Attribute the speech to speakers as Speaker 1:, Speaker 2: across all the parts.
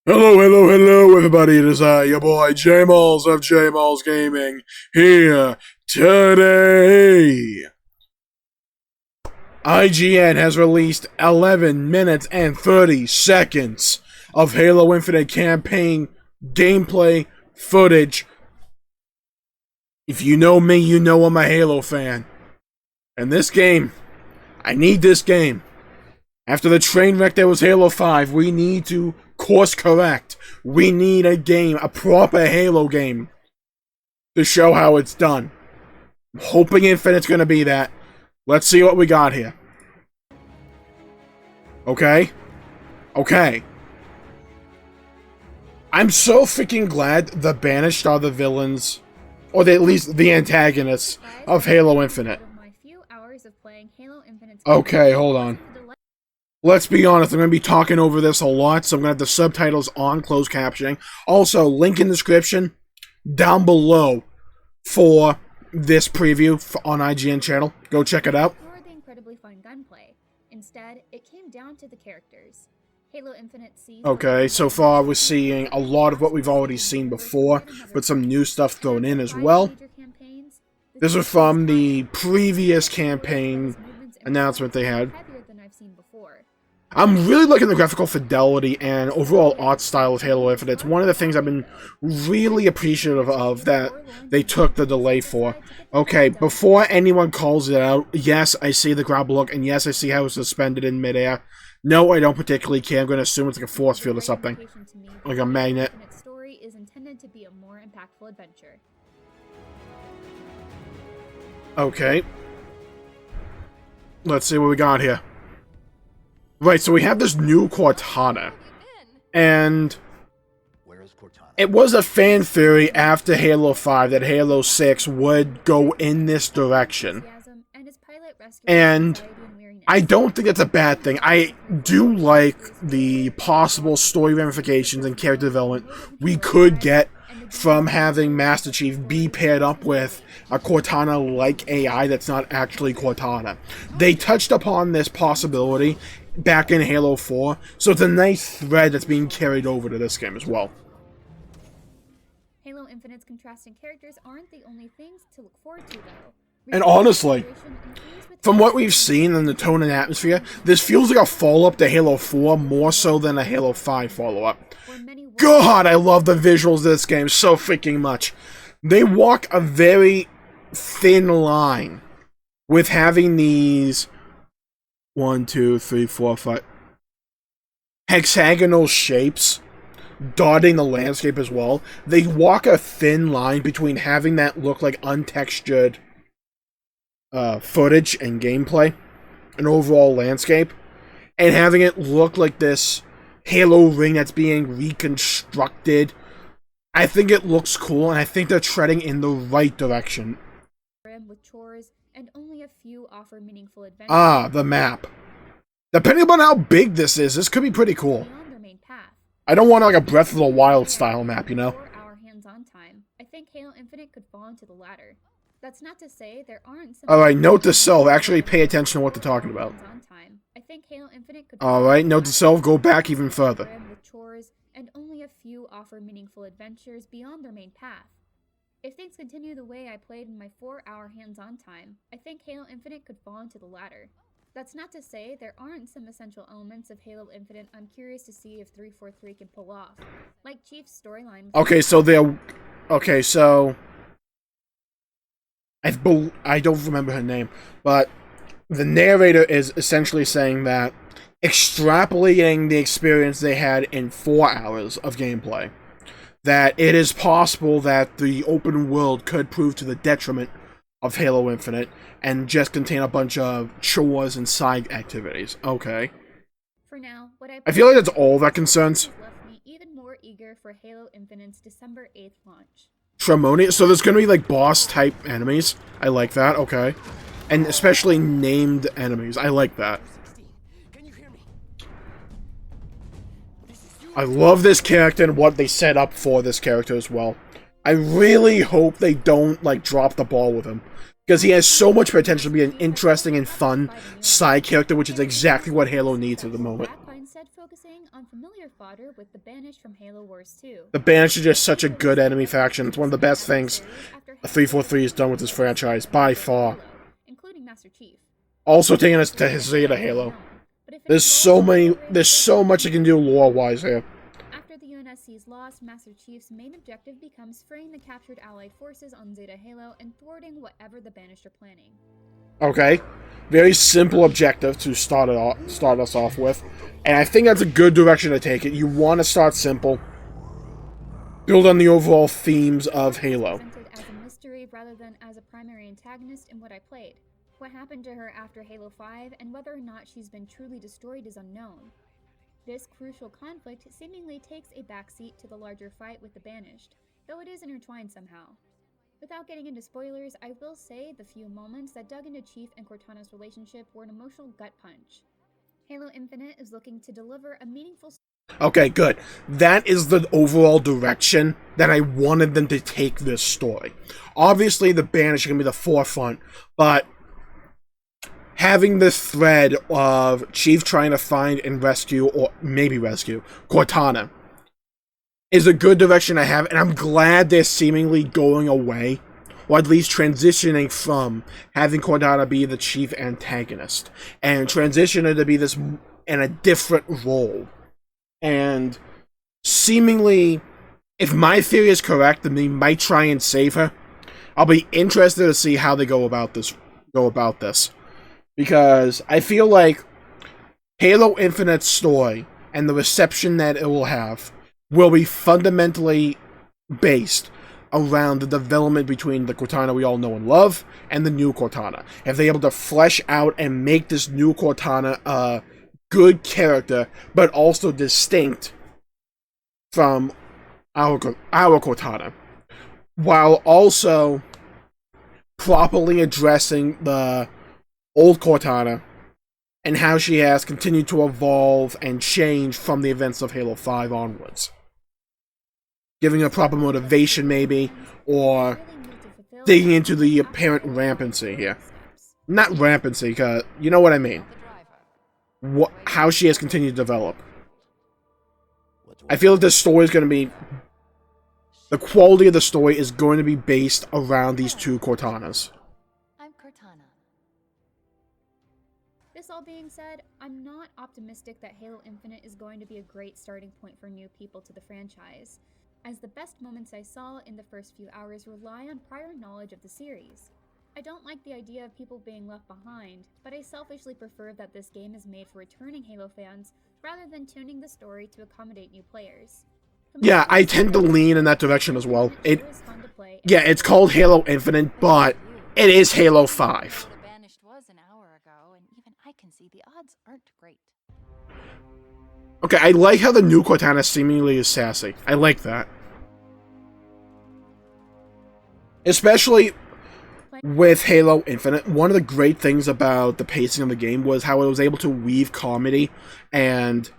Speaker 1: Hello, hello, hello, everybody. It is your boy Jmulls of Jmulls Gaming here today. IGN has released 11 minutes and 30 seconds of Halo Infinite campaign gameplay footage. If you know me, you know I'm a Halo fan. And this game, I need this game. After the train wreck that was Halo 5, we need to course correct. We need a game, a proper Halo game, to show how it's done. I'm hoping Infinite's gonna be that. Let's see what we got here. Okay? Okay. I'm so freaking glad the Banished are the villains, or at least the antagonists of Halo Infinite. Okay, hold on. Let's be honest, I'm going to be talking over this a lot, so I'm going to have the subtitles on, closed captioning. Also, link in the description down below for this preview on IGN channel. Go check it out.
Speaker 2: The incredibly fun gunplay. Instead, it came down to the characters. Halo Infinite sees
Speaker 1: okay, so far we're seeing a lot of what we've already seen before, but some new stuff thrown in as well. This is from the previous campaign announcement they had. I'm really liking the graphical fidelity and overall art style of Halo Infinite. It's one of the things I've been really appreciative of that they took the delay for. Okay, before anyone calls it out, yes, I see the grab look, and yes, I see how it's suspended in midair. No, I don't particularly care. I'm going to assume it's like a force field or something. Like a magnet.
Speaker 2: Its story is intended to be a more impactful adventure.
Speaker 1: Okay. Let's see what we got here. Right, so we have this new Cortana, and it was a fan theory after Halo 5 that Halo 6 would go in this direction, and I don't think it's a bad thing. I do like the possible story ramifications and character development we could get from having Master Chief be paired up with a Cortana-like AI that's not actually Cortana. They touched upon this possibility back in Halo 4, so it's a nice thread that's being carried over to this game as well.
Speaker 2: Halo Infinite's contrasting characters aren't the only things to look forward to, though.
Speaker 1: And honestly, from what we've seen in the tone and atmosphere, this feels like a follow-up to Halo 4 more so than a Halo 5 follow-up. God, I love the visuals of this game so freaking much. They walk a very thin line with having these 1, 2, 3, 4, 5 hexagonal shapes dotting the landscape as well. They walk a thin line between having that look like untextured footage and gameplay, an overall landscape, and having it look like this Halo ring that's being reconstructed. I think it looks cool, and I think they're treading in the right direction.
Speaker 2: With chores, and only a few offer meaningful adventures.
Speaker 1: Ah, the map. Depending upon how big this is, this could be pretty cool. I don't want like a Breath of the Wild style map, you know?
Speaker 2: 4-hour hands-on time. I think Halo Infinite could fall into the latter. That's not to say there aren't some.
Speaker 1: Alright, note to self, actually pay attention to what they're talking about.
Speaker 2: I think Halo Infinite could.
Speaker 1: Alright, note to self, go back even further.
Speaker 2: With chores, and only a few offer meaningful adventures beyond their main path. If things continue the way I played in my 4-hour hands-on time, I think Halo Infinite could fall into the latter. That's not to say there aren't some essential elements of Halo Infinite I'm curious to see if 343 can pull off. Like Chief's storyline.
Speaker 1: Okay, so they're... Okay, so... I don't remember her name, but the narrator is essentially saying that extrapolating the experience they had in 4 hours of gameplay, that it is possible that the open world could prove to the detriment of Halo Infinite and just contain a bunch of chores and side activities. Okay.
Speaker 2: For now, what
Speaker 1: I feel like that's all that concerns.
Speaker 2: Left me even more eager for Halo Infinite's December 8th launch.
Speaker 1: Tremonia, so there's gonna be like boss type enemies. I like that, okay. And especially named enemies. I like that. I love this character and what they set up for this character as well. I really hope they don't, like, drop the ball with him. Because he has so much potential to be an interesting and fun side character, which is exactly what Halo needs at the moment.
Speaker 2: focusing on familiar fodder with the Banished from Halo Wars 2.
Speaker 1: The Banished are just such a good enemy faction. It's one of the best things 343 has done with this franchise, by far.
Speaker 2: Including Master Chief.
Speaker 1: Also taking us to Zeta Halo. There's so much you can do lore-wise here.
Speaker 2: After the UNSC's loss, Master Chief's main objective becomes freeing the captured Allied forces on Zeta Halo and thwarting whatever the Banished are planning.
Speaker 1: Okay. Very simple objective to start us off with. And I think that's a good direction to take it. You want to start simple. Build on the overall themes of Halo.
Speaker 2: Presented as a mystery rather than as a primary antagonist in what I played. What happened to her after Halo 5 and whether or not she's been truly destroyed is unknown. This crucial conflict seemingly takes a backseat to the larger fight with the Banished, though it is intertwined somehow. Without getting into spoilers, I will say the few moments that dug into Chief and Cortana's relationship were an emotional gut punch. Halo Infinite is looking to deliver a meaningful...
Speaker 1: Okay, good. That is the overall direction that I wanted them to take this story. Obviously, the Banished are going to be the forefront, but having this thread of Chief trying to find and rescue, or maybe rescue, Cortana is a good direction I have, and I'm glad they're seemingly going away, or at least transitioning from having Cortana be the chief antagonist, and transition her to be this in a different role. And seemingly, if my theory is correct, then they might try and save her. I'll be interested to see how they go about this. Because I feel like Halo Infinite's story and the reception that it will have will be fundamentally based around the development between the Cortana we all know and love and the new Cortana. If they're able to flesh out and make this new Cortana a good character, but also distinct from our Cortana, while also properly addressing the old Cortana and how she has continued to evolve and change from the events of Halo 5 onwards. Giving her proper motivation, maybe, or digging into the apparent rampancy here. Not rampancy, because you know what I mean. How she has continued to develop. I feel like this story is going to be... The quality of the story is going to be based around these two Cortanas.
Speaker 3: I'm Cortana.
Speaker 2: This all being said, I'm not optimistic that Halo Infinite is going to be a great starting point for new people to the franchise, as the best moments I saw in the first few hours rely on prior knowledge of the series. I don't like the idea of people being left behind, but I selfishly prefer that this game is made for returning Halo fans rather than tuning the story to accommodate new players.
Speaker 1: Yeah, I tend to lean in that direction as well. Yeah, it's called Halo Infinite, but it is Halo 5.
Speaker 3: The Banished was an hour ago, and even I can see the odds aren't great.
Speaker 1: Okay, I like how the new Cortana seemingly is sassy. I like that. Especially with Halo Infinite, one of the great things about the pacing of the game was how it was able to weave comedy and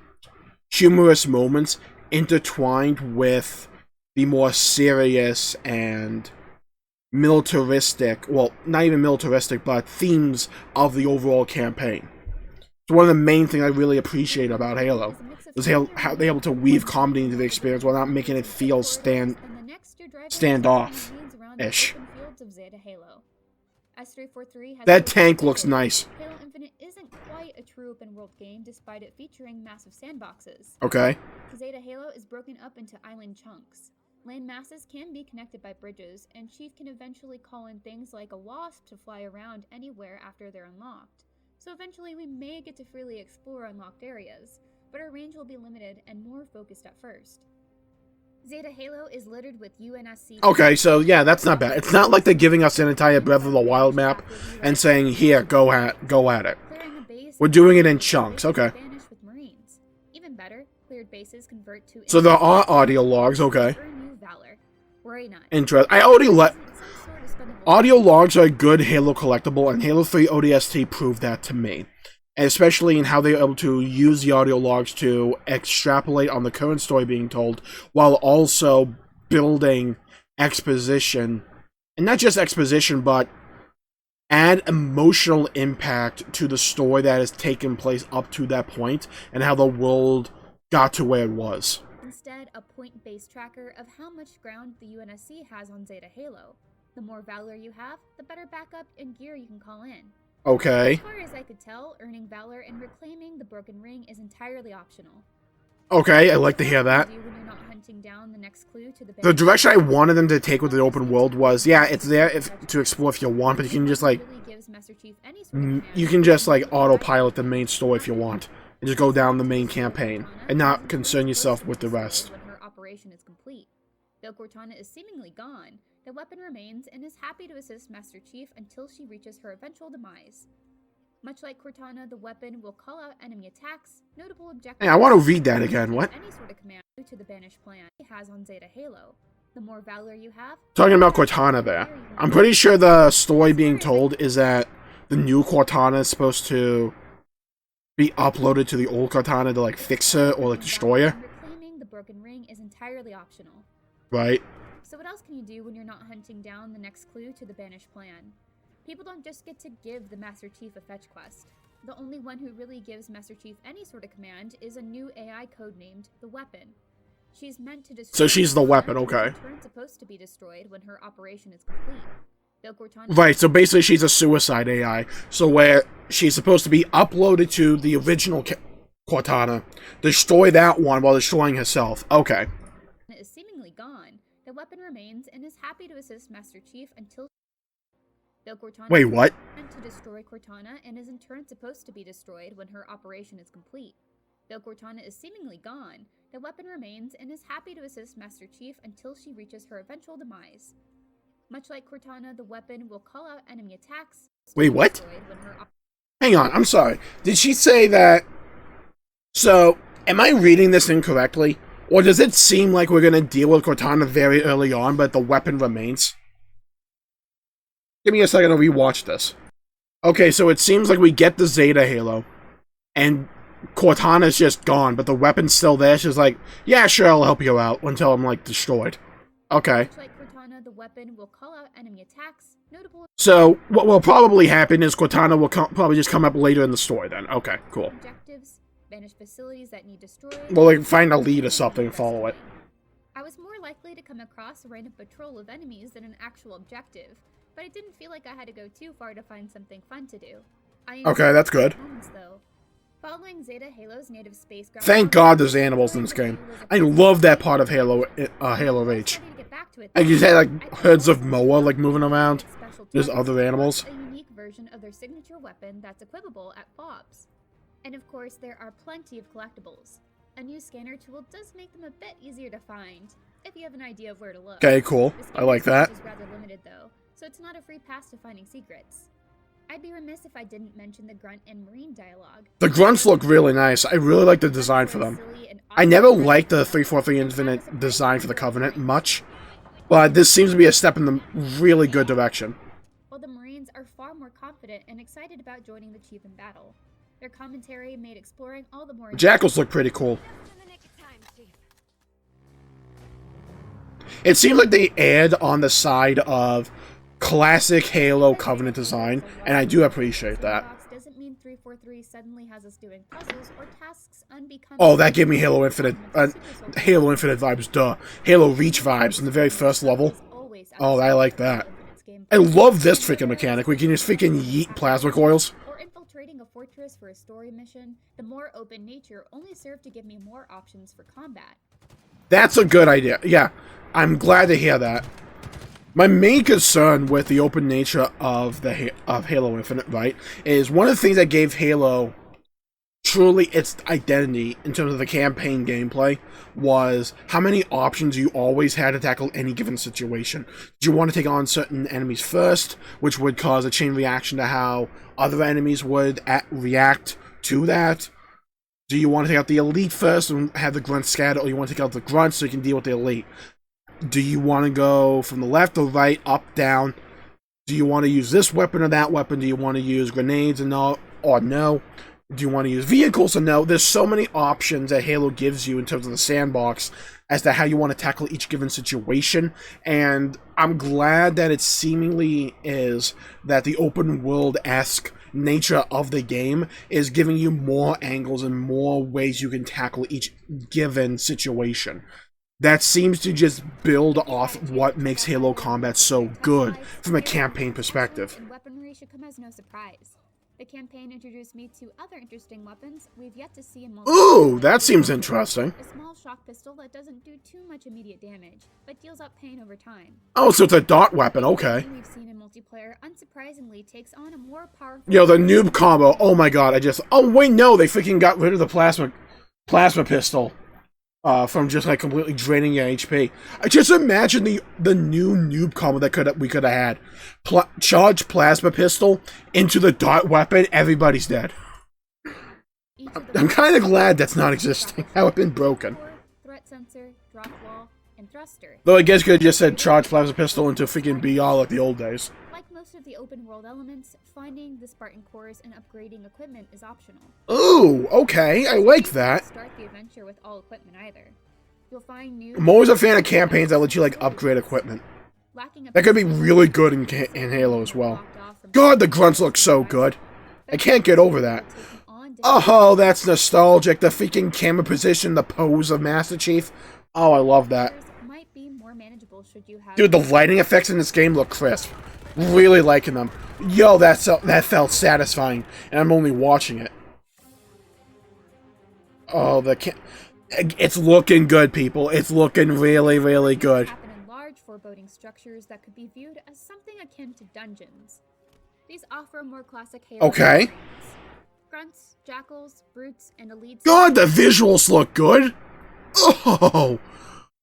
Speaker 1: humorous moments intertwined with the more serious and militaristic, well, not even militaristic, but themes of the overall campaign. It's one of the main things I really appreciate about Halo, was how they're able to weave comedy into the experience while not making it feel standoff-ish. That tank looks nice.
Speaker 2: Halo Infinite isn't quite a true open-world game despite it featuring massive sandboxes.
Speaker 1: Okay.
Speaker 2: Zeta Halo is broken up into island chunks. Land masses can be connected by bridges, and Chief can eventually call in things like a wasp to fly around anywhere after they're unlocked. So eventually we may get to freely explore unlocked areas, but our range will be limited and more focused at first. Zeta Halo is littered with UNSC...
Speaker 1: Okay, so yeah, that's not bad. It's not like they're giving us an entire Breath of the Wild map and saying, here, go at it. We're doing it in chunks, okay.
Speaker 2: Even better, cleared bases convert to...
Speaker 1: So there are audio logs, okay.
Speaker 2: Worry not.
Speaker 1: Interesting. I already let... Audio logs are a good Halo collectible, and Halo 3 ODST proved that to me. And especially in how they were able to use the audio logs to extrapolate on the current story being told, while also building exposition. And not just exposition, but add emotional impact to the story that has taken place up to that point and how the world got to where it was.
Speaker 2: Instead, a point-based tracker of how much ground the UNSC has on Zeta Halo. The more Valor you have, the better backup and gear you can call in.
Speaker 1: Okay.
Speaker 2: As far as I could tell, earning Valor and reclaiming the Broken Ring is entirely optional.
Speaker 1: Okay, I'd like to hear that. The direction I wanted them to take with the open world was, yeah, it's there to explore if you want, but you can just, like, you can just, like, autopilot the main story if you want, and just go down the main campaign, and not concern yourself with the rest.
Speaker 2: When her operation is complete. Though Cortana is seemingly gone, the weapon remains and is happy to assist Master Chief until she reaches her eventual demise. Much like Cortana, the weapon will call out enemy attacks, notable objectives.
Speaker 1: Hey, I want to read that again. What?
Speaker 2: Any sort of command to the banished plan it has on Zeta Halo. The more Valor you have.
Speaker 1: Talking about Cortana there. I'm pretty sure the story being told is that the new Cortana is supposed to be uploaded to the old Cortana to, like, fix her or, like, destroy her.
Speaker 2: Reclaiming the Broken Ring is entirely optional.
Speaker 1: Right.
Speaker 2: So what else can you do when you're not hunting down the next clue to the banished plan? People don't just get to give the Master Chief a fetch quest. The only one who really gives Master Chief any sort of command is a new AI codenamed the Weapon. She's meant to destroy.
Speaker 1: So she's the weapon, okay.
Speaker 2: Supposed to be destroyed when her operation is complete.
Speaker 1: Right, so basically she's a suicide AI. So where she's supposed to be uploaded to the original Cortana, destroy that one while destroying herself. Okay.
Speaker 2: Is seemingly gone. The weapon remains and is happy to assist Master Chief until.
Speaker 1: Wait, what?
Speaker 2: Meant to destroy Cortana and is in turn supposed to be destroyed when her operation is complete. Though Cortana is seemingly gone, the weapon remains and is happy to assist Master Chief until she reaches her eventual demise. Much like Cortana, the weapon will call out enemy attacks.
Speaker 1: Wait, what? Hang on, I'm sorry. Did she say that... So, am I reading this incorrectly? Or does it seem like we're going to deal with Cortana very early on, but the weapon remains? Give me a second to rewatch this. Okay, so it seems like we get the Zeta Halo, and Cortana's just gone, but the weapon's still there. She's like, yeah, sure, I'll help you out until I'm, like, destroyed. Okay.
Speaker 2: Like Cortana, the weapon will call out enemy attacks. Notable
Speaker 1: so, what will probably happen is Cortana will probably just come up later in the story then. Okay, cool.
Speaker 2: Objectives, banish facilities that need destroyed.
Speaker 1: Well, like, find a lead or something and follow it.
Speaker 2: I was more likely to come across a random patrol of enemies than an actual objective, but it didn't feel like I had to go too far to find something fun to do.
Speaker 1: Okay, that's good.
Speaker 2: Following Zeta Halo's native space ground.
Speaker 1: Thank God there's animals in this game. I love that part of Halo Reach. And you had, like, herds of moa, like, moving around. There's other animals.
Speaker 2: A unique version of their signature weapon that's equipable at FOBs. And of course, there are plenty of collectibles. A new scanner tool does make them a bit easier to find, if you have an idea of where to look.
Speaker 1: Okay, cool. I like that.
Speaker 2: Is rather limited though, so it's not a free pass to finding secrets. I'd be remiss if I didn't mention the Grunt and Marine dialogue.
Speaker 1: The grunts look really nice. I really like the design for them. I never liked the 343 Infinite design for the Covenant much, but this seems to be a step in the really good direction.
Speaker 2: While the Marines are far more confident and excited about joining the Chief in battle. Their commentary made exploring all the more...
Speaker 1: The Jackals look pretty cool. It seems like they aired on the side of classic Halo Covenant design, and I do appreciate that.
Speaker 2: Doesn't mean 343 suddenly has us doing puzzles or tasks unbecoming.
Speaker 1: Oh, that gave me Halo Infinite vibes, duh. Halo Reach vibes in the very first level. Oh, I like that. I love this freaking mechanic. We can just freaking yeet plasma coils.
Speaker 2: Or infiltrating a fortress for a story mission. The more open nature only served to give me more options for combat.
Speaker 1: That's a good idea. Yeah, I'm glad to hear that. My main concern with the open nature of Halo Infinite, right, is one of the things that gave Halo truly its identity in terms of the campaign gameplay was how many options you always had to tackle any given situation. Did you want to take on certain enemies first, which would cause a chain reaction to how other enemies would react to that? Do you want to take out the elite first and have the grunts scatter, or you want to take out the grunts so you can deal with the elite? Do you want to go from the left or right, up, down? Do you want to use this weapon or that weapon? Do you want to use grenades or no? Do you want to use vehicles or no? There's so many options that Halo gives you in terms of the sandbox as to how you want to tackle each given situation, and I'm glad that it seemingly is that the open world-esque nature of the game is giving you more angles and more ways you can tackle each given situation. That seems to just build off what makes Halo combat so good from a campaign perspective.
Speaker 2: And weaponry should come as no surprise. The campaign introduced me to other interesting weapons we've yet to see in multiplayer.
Speaker 1: Ooh, that seems interesting.
Speaker 2: A small shock pistol that doesn't do too much immediate damage, but deals out pain over time.
Speaker 1: Oh, so it's a dot weapon, okay.
Speaker 2: We've seen in multiplayer unsurprisingly takes on a more powerful...
Speaker 1: Yo, the noob combo, oh my god, oh wait, no, they freaking got rid of the plasma pistol. From just like completely draining your HP. I just imagine the new noob combo that we could have had. Charge plasma pistol into the dot weapon, everybody's dead. I'm kind of glad that's not existing. How it's been broken.
Speaker 2: Threat sensor, drop wall, and thruster.
Speaker 1: Though I guess you could have just said charge plasma pistol into freaking BR like the old days.
Speaker 2: Like most of the open world elements, finding the Spartan cores and upgrading equipment is optional.
Speaker 1: Ooh, okay, I like that.
Speaker 2: Start the adventure with all equipment either. You'll find new...
Speaker 1: I'm always a fan of campaigns that let you like upgrade equipment. That could be really good in Halo as well. God, the grunts look so good. I can't get over that. Oh, that's nostalgic. The freaking camera position, the pose of Master Chief. Oh, I love that.
Speaker 2: Might be more manageable should you have...
Speaker 1: Dude, the lighting effects in this game look crisp. Really liking them. Yo, that felt satisfying, and I'm only watching it. Oh, it's looking good, people. It's looking really, really good.
Speaker 2: Happen in large foreboding structures that could be viewed as something akin to dungeons. These offer a more classic Halo.
Speaker 1: Okay.
Speaker 2: Grunts, jackals, brutes, and elites.
Speaker 1: God, the visuals look good. Oh.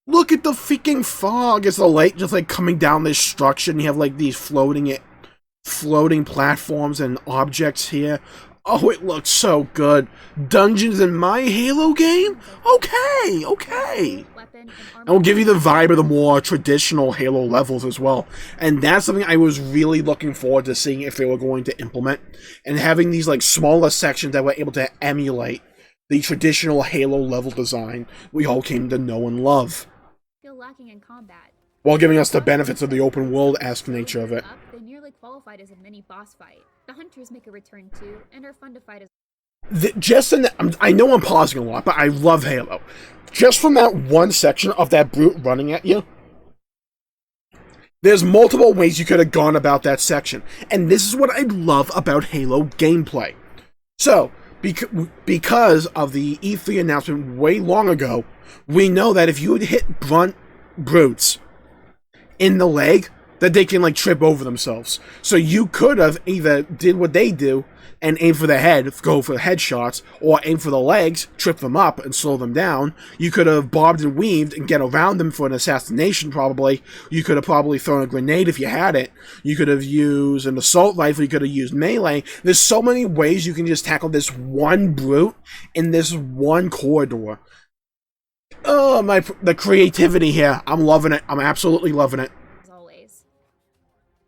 Speaker 1: Look at the freaking fog. It's the light just like coming down this structure, and you have like these floating platforms and objects here. Oh, it looks so good. Dungeons in my Halo game? Okay, okay. And we'll give you the vibe of the more traditional Halo levels as well. And that's something I was really looking forward to seeing if they were going to implement. And having these like smaller sections that were able to emulate the traditional Halo level design we all came to know and love.
Speaker 2: Feel lacking in combat.
Speaker 1: While giving us the benefits of the open world-esque nature of it.
Speaker 2: They nearly qualified as a mini boss fight. The hunters make a return too, and are fun to fight as
Speaker 1: I know I'm pausing a lot, but I love Halo. Just from that one section of that brute running at you, there's multiple ways you could have gone about that section. And this is what I love about Halo gameplay. So, because of the E3 announcement way long ago, we know that if you would hit brutes in the leg, that they can like trip over themselves. So you could have either did what they do and aim for the head, go for headshots, or aim for the legs, trip them up and slow them down. You could have bobbed and weaved and get around them for an assassination probably. You could have probably thrown a grenade if you had it. You could have used an assault rifle, you could have used melee. There's so many ways you can just tackle this one brute in this one corridor. Oh, the creativity here. I'm loving it. I'm absolutely loving it.
Speaker 2: always.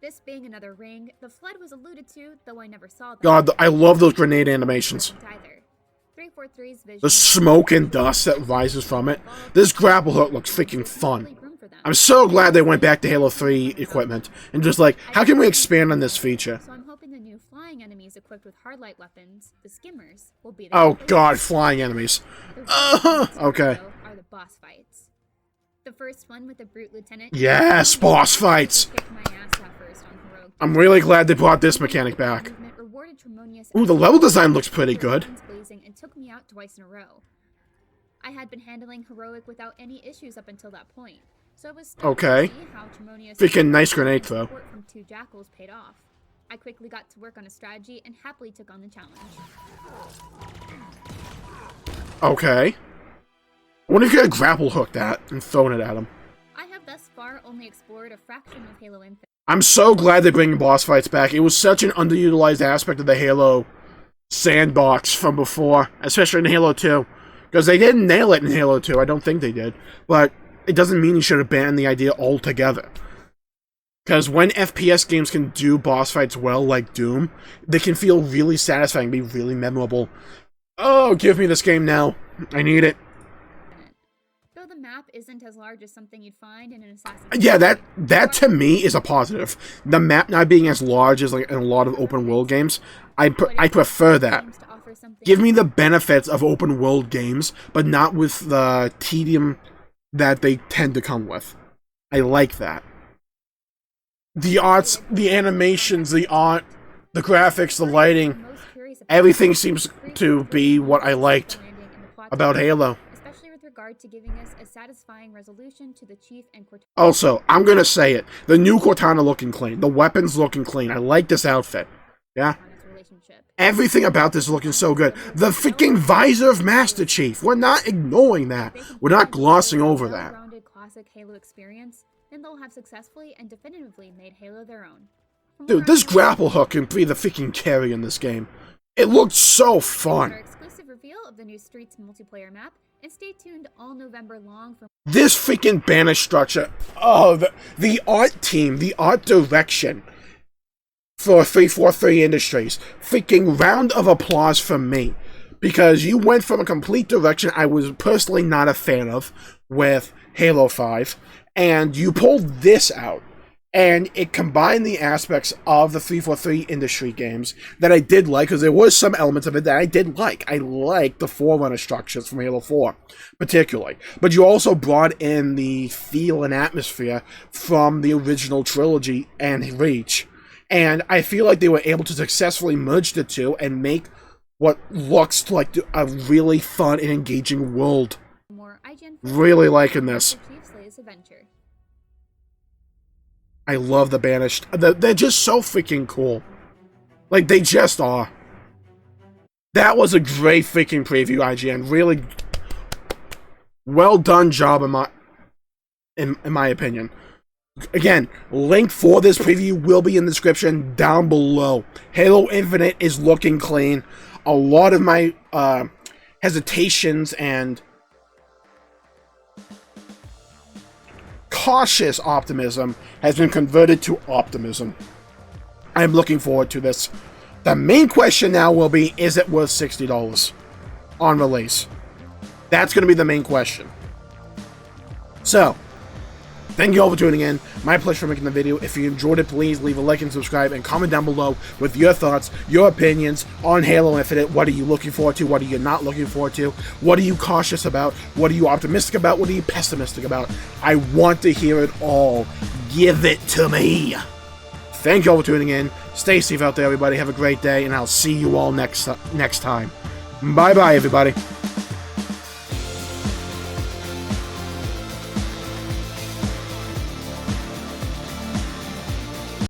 Speaker 2: This being another ring, the flood was alluded to, though I never saw them.
Speaker 1: God, I love those grenade animations.
Speaker 2: Either. 343's vision.
Speaker 1: The smoke and dust that rises from it. This grapple hook looks freaking fun. I'm so glad they went back to Halo 3 equipment and just like, how can we expand on this feature?
Speaker 2: So I'm hoping the new flying enemies equipped with hard light weapons, the skimmers, will be the
Speaker 1: Oh god, flying enemies. Okay.
Speaker 2: Are the boss fights. The first one with the brute lieutenant.
Speaker 1: Yes, boss fights. I'm really glad they brought this mechanic back. Ooh, the level design looks pretty good.
Speaker 2: And took me out twice in a row. I had been handling heroic without any issues up until that point. So it was
Speaker 1: okay.
Speaker 2: To see how
Speaker 1: freaking nice grenade throw.
Speaker 2: From two jackals paid off. I quickly got to work on a strategy and happily took on the challenge.
Speaker 1: Okay. I wonder if you could grapple hook that and thrown it at him.
Speaker 2: I have thus far only explored a fraction of Halo Infinite.
Speaker 1: I'm so glad they're bringing boss fights back. It was such an underutilized aspect of the Halo sandbox from before, especially in Halo 2. Because they didn't nail it in Halo 2, I don't think they did. But it doesn't mean you should have banned the idea altogether. Because when FPS games can do boss fights well, like Doom, they can feel really satisfying, be really memorable. Oh, give me this game now. I need it.
Speaker 2: Though the map isn't as large as something you'd find in an Assassin's Creed.
Speaker 1: Yeah, that to me is a positive. The map not being as large as like in a lot of open world games, I prefer that. Give me the benefits of open world games, but not with the tedium that they tend to come with. I like that. The arts, the animations, the art, the graphics, the lighting, everything seems to be what I liked about Halo.
Speaker 2: Especially with regard to giving us a satisfying resolution to the Chief and Cortana.
Speaker 1: Also, I'm gonna say it. The new Cortana looking clean. The weapons looking clean. I like this outfit. Yeah? Everything about this is looking so good. The freaking visor of Master Chief. We're not ignoring that. We're not glossing over that.
Speaker 2: Classic Halo experience, then they'll have successfully and definitively made Halo their own.
Speaker 1: Dude, this grapple hook can be the freaking carry in this game. It looked so fun.
Speaker 2: Our exclusive reveal of the new Streets multiplayer map, and stay tuned all November long for
Speaker 1: this freaking banner structure. Oh, the art team, the art direction for 343 Industries. Freaking round of applause from me. Because you went from a complete direction I was personally not a fan of with Halo 5, and you pulled this out. And it combined the aspects of the 343 Industry games that I did like, because there was some elements of it that I did like. I liked the Forerunner structures from Halo 4, particularly. But you also brought in the feel and atmosphere from the original trilogy and Reach. And I feel like they were able to successfully merge the two and make what looks like a really fun and engaging world. Really liking this. I love the banished. They're just so freaking cool. Like, they just are. That was a great freaking preview, IGN. Really well done job in my opinion. Again, link for this preview will be in the description down below. Halo Infinite is looking clean. A lot of my hesitations and cautious optimism has been converted to optimism. I'm looking forward to this. The main question now will be, is it worth $60 on release? That's going to be the main question. So, thank you all for tuning in. My pleasure for making the video. If you enjoyed it, please leave a like and subscribe and comment down below with your thoughts, your opinions on Halo Infinite. What are you looking forward to? What are you not looking forward to? What are you cautious about? What are you optimistic about? What are you pessimistic about? I want to hear it all. Give it to me. Thank you all for tuning in. Stay safe out there, everybody. Have a great day, and I'll see you all next time. Bye-bye, everybody.